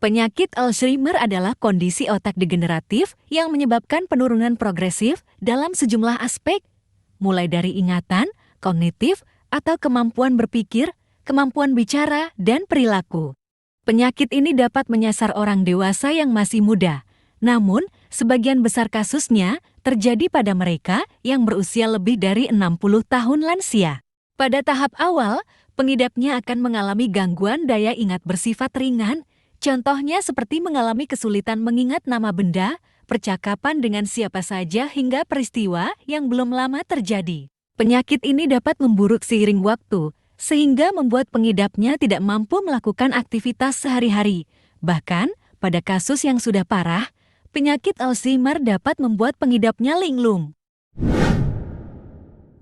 Penyakit Alzheimer adalah kondisi otak degeneratif yang menyebabkan penurunan progresif dalam sejumlah aspek, mulai dari ingatan, kognitif, atau kemampuan berpikir, kemampuan bicara, dan perilaku. Penyakit ini dapat menyasar orang dewasa yang masih muda, namun sebagian besar kasusnya terjadi pada mereka yang berusia lebih dari 60 tahun lansia. Pada tahap awal, pengidapnya akan mengalami gangguan daya ingat bersifat ringan. Contohnya seperti mengalami kesulitan mengingat nama benda, percakapan dengan siapa saja hingga peristiwa yang belum lama terjadi. Penyakit ini dapat memburuk seiring waktu, sehingga membuat pengidapnya tidak mampu melakukan aktivitas sehari-hari. Bahkan, pada kasus yang sudah parah, penyakit Alzheimer dapat membuat pengidapnya linglung.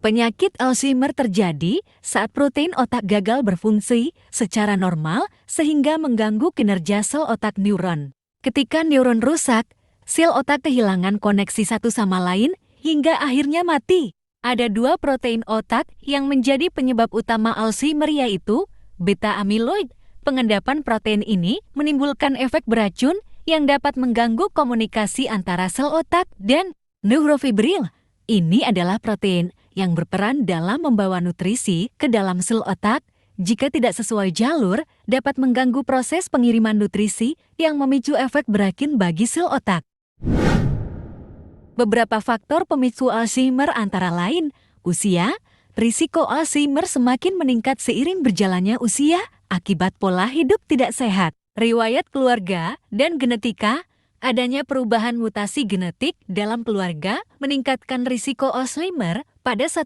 Penyakit Alzheimer terjadi saat protein otak gagal berfungsi secara normal sehingga mengganggu kinerja sel otak neuron. Ketika neuron rusak, sel otak kehilangan koneksi satu sama lain hingga akhirnya mati. Ada dua protein otak yang menjadi penyebab utama Alzheimer yaitu beta amyloid. Pengendapan protein ini menimbulkan efek beracun yang dapat mengganggu komunikasi antara sel otak dan neurofibril. Ini adalah protein yang berperan dalam membawa nutrisi ke dalam sel otak. Jika tidak sesuai jalur, dapat mengganggu proses pengiriman nutrisi yang memicu efek beracun bagi sel otak. Beberapa faktor pemicu Alzheimer antara lain usia. Risiko Alzheimer semakin meningkat seiring berjalannya usia akibat pola hidup tidak sehat, riwayat keluarga, dan genetika. Adanya perubahan mutasi genetik dalam keluarga meningkatkan risiko Alzheimer pada 1%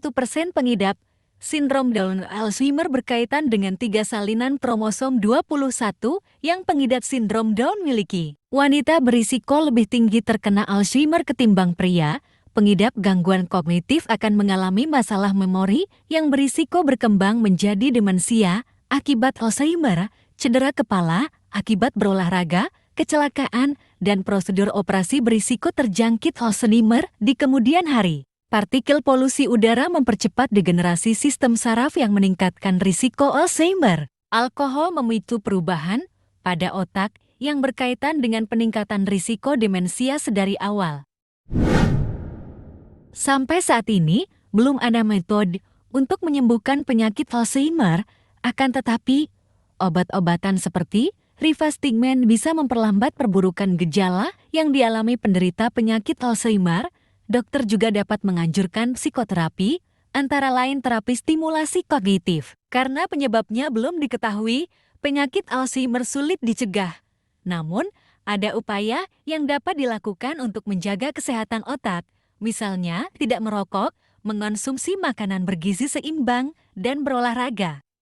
pengidap. Sindrom Down Alzheimer berkaitan dengan 3 salinan kromosom 21 yang pengidap sindrom Down miliki. Wanita berisiko lebih tinggi terkena Alzheimer ketimbang pria. Pengidap gangguan kognitif akan mengalami masalah memori yang berisiko berkembang menjadi demensia akibat Alzheimer, cedera kepala akibat berolahraga, kecelakaan, dan prosedur operasi berisiko terjangkit Alzheimer di kemudian hari. Partikel polusi udara mempercepat degenerasi sistem saraf yang meningkatkan risiko Alzheimer. Alkohol memicu perubahan pada otak yang berkaitan dengan peningkatan risiko demensia sedari awal. Sampai saat ini, belum ada metode untuk menyembuhkan penyakit Alzheimer, akan tetapi obat-obatan seperti rivastigmine bisa memperlambat perburukan gejala yang dialami penderita penyakit Alzheimer. Dokter juga dapat menganjurkan psikoterapi, antara lain terapi stimulasi kognitif. Karena penyebabnya belum diketahui, penyakit Alzheimer sulit dicegah. Namun, ada upaya yang dapat dilakukan untuk menjaga kesehatan otak, misalnya tidak merokok, mengonsumsi makanan bergizi seimbang, dan berolahraga.